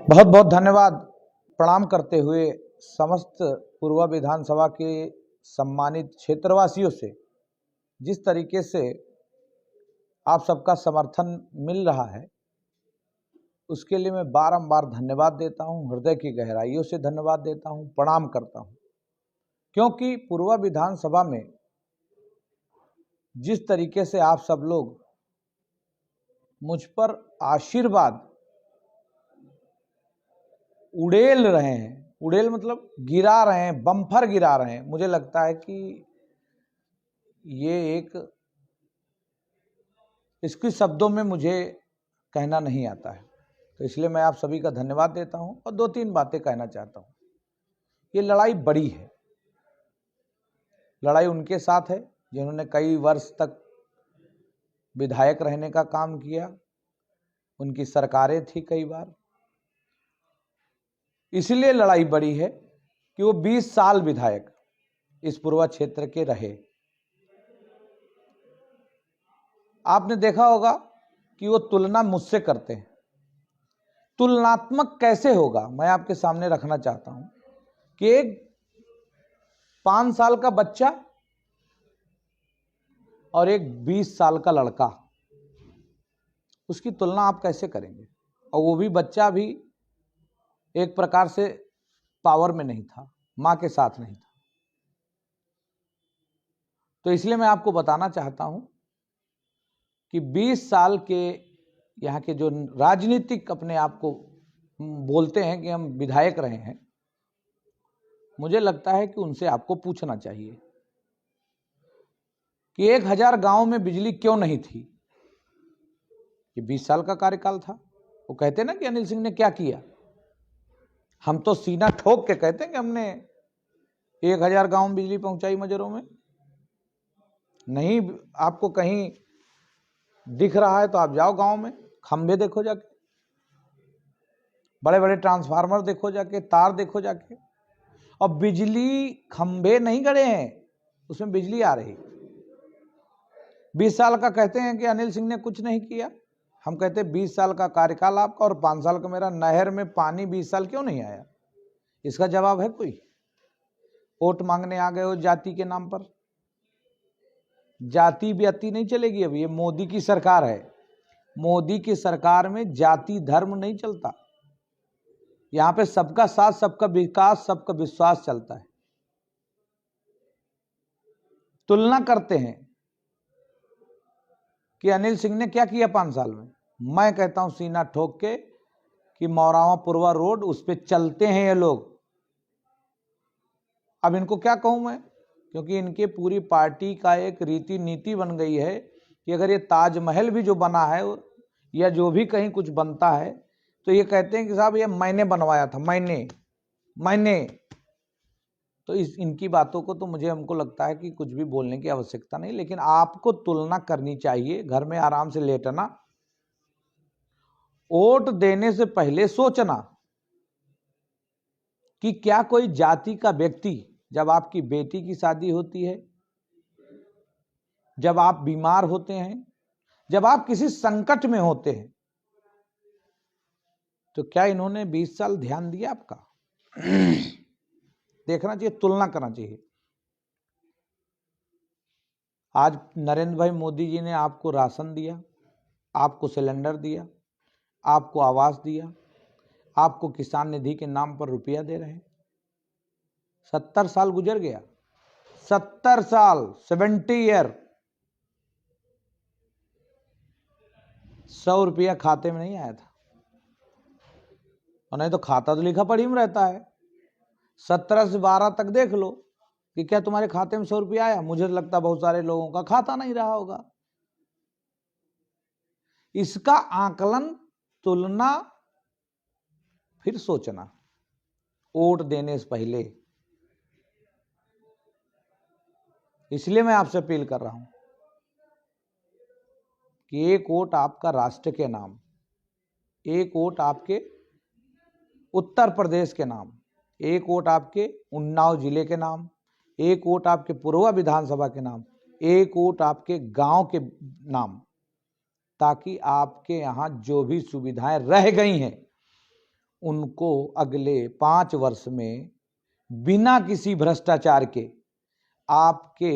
बहुत बहुत धन्यवाद। प्रणाम करते हुए समस्त पूर्वा विधानसभा के सम्मानित क्षेत्रवासियों से जिस तरीके से आप सबका समर्थन मिल रहा है उसके लिए मैं बारंबार धन्यवाद देता हूं, हृदय की गहराइयों से धन्यवाद देता हूं, प्रणाम करता हूं। क्योंकि पूर्वा विधानसभा में जिस तरीके से आप सब लोग मुझ पर आशीर्वाद उड़ेल रहे हैं, उड़ेल मतलब गिरा रहे हैं, बम्फर गिरा रहे हैं, मुझे लगता है कि ये इसके शब्दों में मुझे कहना नहीं आता है। तो इसलिए मैं आप सभी का धन्यवाद देता हूं और दो तीन बातें कहना चाहता हूं। ये लड़ाई बड़ी है, लड़ाई उनके साथ है जिन्होंने कई वर्ष तक विधायक रहने का काम किया, उनकी सरकारें थी कई बार, इसलिए लड़ाई बड़ी है कि वो 20 साल विधायक इस पूर्वा क्षेत्र के रहे। आपने देखा होगा कि वो तुलना मुझसे करते हैं। तुलनात्मक कैसे होगा मैं आपके सामने रखना चाहता हूं कि एक 5 साल का बच्चा और एक 20 साल का लड़का, उसकी तुलना आप कैसे करेंगे? और वो भी बच्चा भी एक प्रकार से पावर में नहीं था, मां के साथ नहीं था। तो इसलिए मैं आपको बताना चाहता हूं कि 20 साल के यहाँ के जो राजनीतिक अपने आप को बोलते हैं कि हम विधायक रहे हैं, मुझे लगता है कि उनसे आपको पूछना चाहिए कि 1000 गांव में बिजली क्यों नहीं थी। ये 20 साल का कार्यकाल था। वो कहते हैं ना कि अनिल सिंह ने क्या किया, हम तो सीना ठोक के कहते हैं कि हमने 1000 गांव में बिजली पहुंचाई मजरों में। नहीं आपको कहीं दिख रहा है तो आप जाओ गांव में, खंभे देखो जाके, बड़े बड़े ट्रांसफार्मर देखो जाके, तार देखो जाके, और बिजली खंभे नहीं गड़े हैं, उसमें बिजली आ रही। 20 साल का कहते हैं कि अनिल सिंह ने कुछ नहीं किया। हम कहते हैं 20 साल का कार्यकाल आपका और 5 साल का मेरा, नहर में पानी 20 साल क्यों नहीं आया? इसका जवाब है कोई? वोट मांगने आ गए हो जाति के नाम पर। जाति व्यति नहीं चलेगी। अब ये मोदी की सरकार है, मोदी की सरकार में जाति धर्म नहीं चलता। यहां पे सबका साथ, सबका विकास, सबका विश्वास चलता है। तुलना करते हैं कि अनिल सिंह ने क्या किया 5 साल में। मैं कहता हूं सीना ठोक के कि मौरावा पूर्वा रोड, उस पे चलते हैं ये लोग। अब इनको क्या कहूं मैं, क्योंकि इनके पूरी पार्टी का एक रीति नीति बन गई है कि अगर ये ताजमहल भी जो बना है या जो भी कहीं कुछ बनता है तो ये कहते हैं कि साहब ये मैंने बनवाया था, मैंने। तो इनकी बातों को तो हमको लगता है कि कुछ भी बोलने की आवश्यकता नहीं। लेकिन आपको तुलना करनी चाहिए, घर में आराम से लेटना, वोट देने से पहले सोचना कि क्या कोई जाति का व्यक्ति, जब आपकी बेटी की शादी होती है, जब आप बीमार होते हैं, जब आप किसी संकट में होते हैं, तो क्या इन्होंने 20 साल ध्यान दिया आपका? देखना चाहिए, तुलना करना चाहिए। आज नरेंद्र भाई मोदी जी ने आपको राशन दिया, आपको सिलेंडर दिया, आपको आवास दिया, आपको किसान निधि के नाम पर रुपया दे रहे हैं। 70 साल गुजर गया, 70 साल, 70 ईयर, 100 रुपया खाते में नहीं आया था। और नहीं तो खाता तो लिखा पढ़ी में रहता है। 17 से 12 तक देख लो कि क्या तुम्हारे खाते में 100 रुपया आया। मुझे लगता बहुत सारे लोगों का खाता नहीं रहा होगा। इसका आकलन, तुलना, फिर सोचना वोट देने से पहले। इसलिए मैं आपसे अपील कर रहा हूं कि एक वोट आपका राष्ट्र के नाम, एक वोट आपके उत्तर प्रदेश के नाम, एक वोट आपके उन्नाव जिले के नाम, एक वोट आपके पूर्वा विधानसभा के नाम, एक वोट आपके गांव के नाम, ताकि आपके यहां जो भी सुविधाएं रह गई हैं उनको अगले 5 वर्ष में बिना किसी भ्रष्टाचार के आपके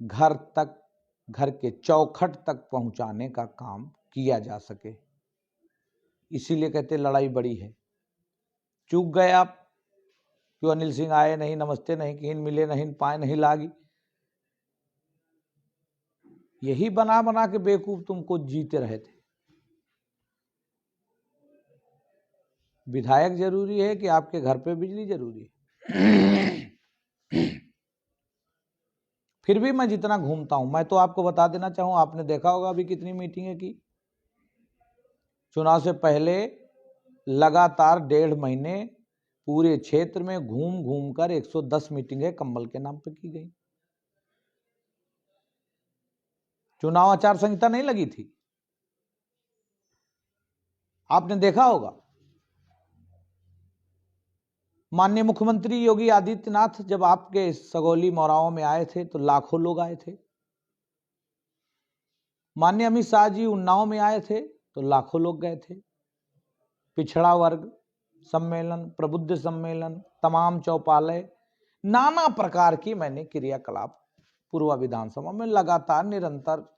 घर तक, घर के चौखट तक पहुंचाने का काम किया जा सके। इसीलिए कहते लड़ाई बड़ी है। चूक गए आप, क्यों अनिल सिंह आए नहीं, नमस्ते नहीं किन, मिले नहीं, पाए नहीं लागी। यही बना बना के बेवकूफ तुमको जीते रहे थे। विधायक जरूरी है कि आपके घर पे बिजली जरूरी है? फिर भी मैं जितना घूमता हूं, मैं तो आपको बता देना चाहूं, आपने देखा होगा अभी कितनी मीटिंगें की। चुनाव से पहले लगातार 1.5 महीने पूरे क्षेत्र में घूम घूम कर 110 मीटिंगें कम्बल के नाम पर की गई। चुनाव आचार संहिता नहीं लगी थी, आपने देखा होगा। माननीय मुख्यमंत्री योगी आदित्यनाथ जब आपके सगौली मोराओं में आए थे तो लाखों लोग आए थे। माननीय अमित शाह जी उन्नाव में आए थे तो लाखों लोग गए थे। पिछड़ा वर्ग सम्मेलन, प्रबुद्ध सम्मेलन, तमाम चौपालय, नाना प्रकार की मैंने क्रियाकलाप पूर्व विधानसभा में लगातार निरंतर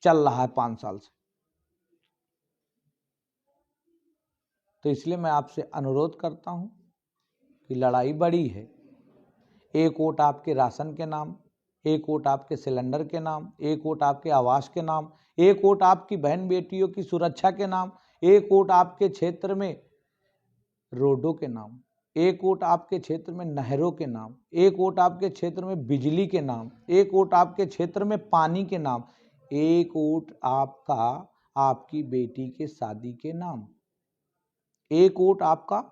चल रहा है 5 साल से। तो इसलिए मैं आपसे अनुरोध करता हूं कि लड़ाई बड़ी है। एक वोट आपके राशन के नाम, एक वोट आपके सिलेंडर के नाम, एक वोट आपके आवास के नाम, एक वोट आपकी बहन बेटियों की सुरक्षा के नाम, एक वोट आपके क्षेत्र में रोडों के नाम, एक वोट आपके क्षेत्र में नहरों के नाम, एक वोट आपके क्षेत्र में बिजली के नाम, एक वोट आपके क्षेत्र में पानी के नाम, एक वोट आपका आपकी बेटी के शादी के नाम, एक वोट आपका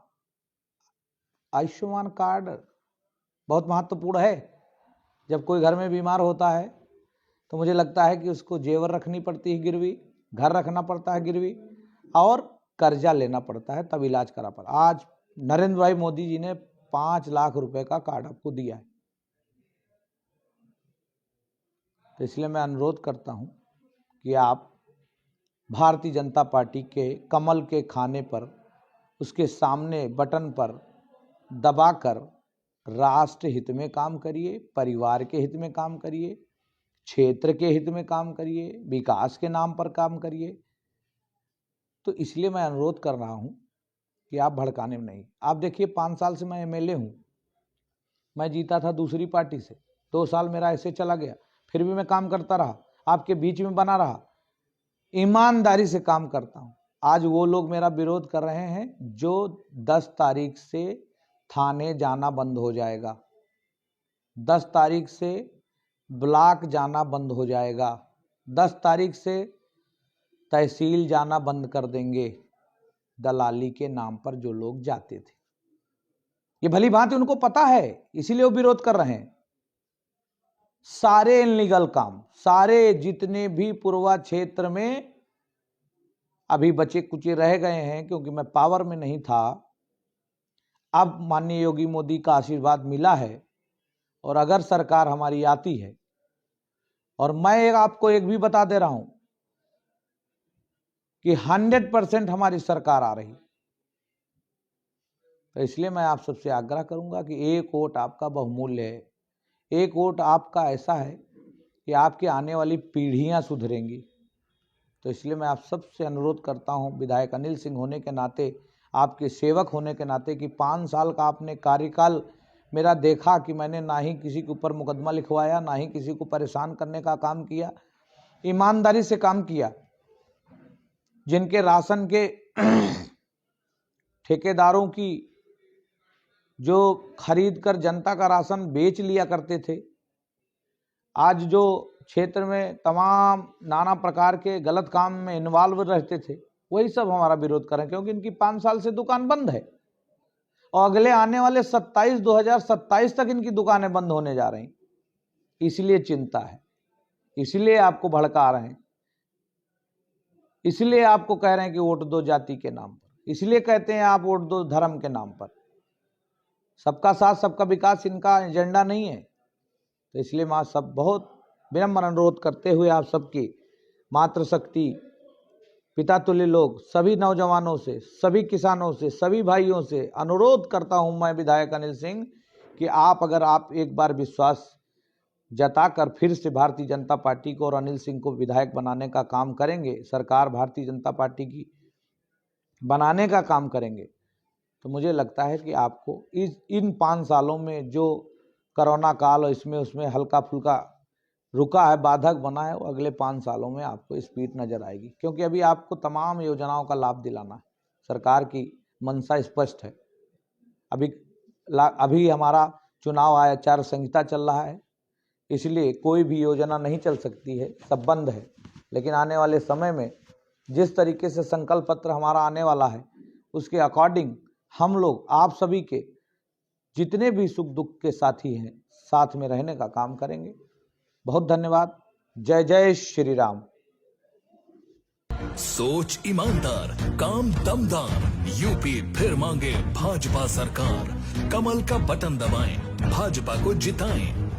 आयुष्मान कार्ड बहुत महत्वपूर्ण है। जब कोई घर में बीमार होता है तो मुझे लगता है कि उसको जेवर रखनी पड़ती है गिरवी, घर रखना पड़ता है गिरवी, और कर्जा लेना पड़ता है तब इलाज करा पड़ा। आज नरेंद्र भाई मोदी जी ने 5 लाख रुपए का कार्ड आपको दिया है। तो इसलिए मैं अनुरोध करता हूं कि आप भारतीय जनता पार्टी के कमल के खाने पर, उसके सामने बटन पर दबाकर राष्ट्र हित में काम करिए, परिवार के हित में काम करिए, क्षेत्र के हित में काम करिए, विकास के नाम पर काम करिए। तो इसलिए मैं अनुरोध कर रहा हूं कि आप भड़काने में नहीं। आप देखिए 5 साल से मैं एमएलए हूं, मैं जीता था दूसरी पार्टी से, 2 साल मेरा ऐसे चला गया, फिर भी मैं काम करता रहा, आपके बीच में बना रहा, ईमानदारी से काम करता हूं। आज वो लोग मेरा विरोध कर रहे हैं जो 10 तारीख से थाने जाना बंद हो जाएगा, 10 तारीख से ब्लॉक जाना बंद हो जाएगा, 10 तारीख से तहसील जाना बंद कर देंगे, दलाली के नाम पर जो लोग जाते थे। ये भली भांति उनको पता है, इसीलिए वो विरोध कर रहे हैं। सारे इनलीगल काम, सारे जितने भी पूर्वा क्षेत्र में अभी बचे कुचे रह गए हैं, क्योंकि मैं पावर में नहीं था, अब माननीय योगी मोदी का आशीर्वाद मिला है, और अगर सरकार हमारी आती है, और मैं आपको एक भी बता दे रहा हूं कि 100% हमारी सरकार आ रही, तो इसलिए मैं आप सबसे आग्रह करूंगा कि एक वोट आपका बहुमूल्य है। एक वोट आपका ऐसा है कि आपकी आने वाली पीढ़ियां सुधरेंगी। तो इसलिए मैं आप सबसे अनुरोध करता हूं, विधायक अनिल सिंह होने के नाते, आपके सेवक होने के नाते, कि 5 साल का आपने कार्यकाल मेरा देखा कि मैंने ना ही किसी के ऊपर मुकदमा लिखवाया, ना ही किसी को परेशान करने का काम किया, ईमानदारी से काम किया। जिनके राशन के ठेकेदारों की जो खरीद कर जनता का राशन बेच लिया करते थे, आज जो क्षेत्र में तमाम नाना प्रकार के गलत काम में इन्वॉल्व रहते थे, वही सब हमारा विरोध करें, क्योंकि इनकी 5 साल से दुकान बंद है, और अगले आने वाले 2027 तक इनकी दुकानें बंद होने जा रही। इसलिए चिंता है, इसलिए आपको भड़का रहे हैं, इसलिए आपको कह रहे हैं कि वोट दो जाति के नाम पर, इसलिए कहते हैं आप वोट दो धर्म के नाम पर। सबका साथ सबका विकास इनका एजेंडा नहीं है। तो इसलिए मैं सब बहुत विनम्र अनुरोध करते हुए आप सबकी मातृशक्ति पिता तुल्य लोग, सभी नौजवानों से, सभी किसानों से, सभी भाइयों से अनुरोध करता हूं मैं विधायक अनिल सिंह कि अगर आप एक बार विश्वास जताकर फिर से भारतीय जनता पार्टी को और अनिल सिंह को विधायक बनाने का काम करेंगे, सरकार भारतीय जनता पार्टी की बनाने का काम करेंगे, तो मुझे लगता है कि आपको इन 5 सालों में जो कोरोना काल और इसमें उसमें हल्का फुल्का रुका है, बाधक बना है, वो अगले 5 सालों में आपको स्पीड नजर आएगी। क्योंकि अभी आपको तमाम योजनाओं का लाभ दिलाना है, सरकार की मंशा स्पष्ट है। अभी हमारा चुनाव आचार संहिता चल रहा है, इसलिए कोई भी योजना नहीं चल सकती है, सब बंद है। लेकिन आने वाले समय में जिस तरीके से संकल्प पत्र हमारा आने वाला है, उसके अकॉर्डिंग हम लोग आप सभी के जितने भी सुख दुख के साथी हैं, साथ में रहने का काम करेंगे। बहुत धन्यवाद। जय जय श्री राम। सोच ईमानदार, काम दमदार, यूपी फिर मांगे भाजपा सरकार। कमल का बटन दबाएं, भाजपा को जिताएं।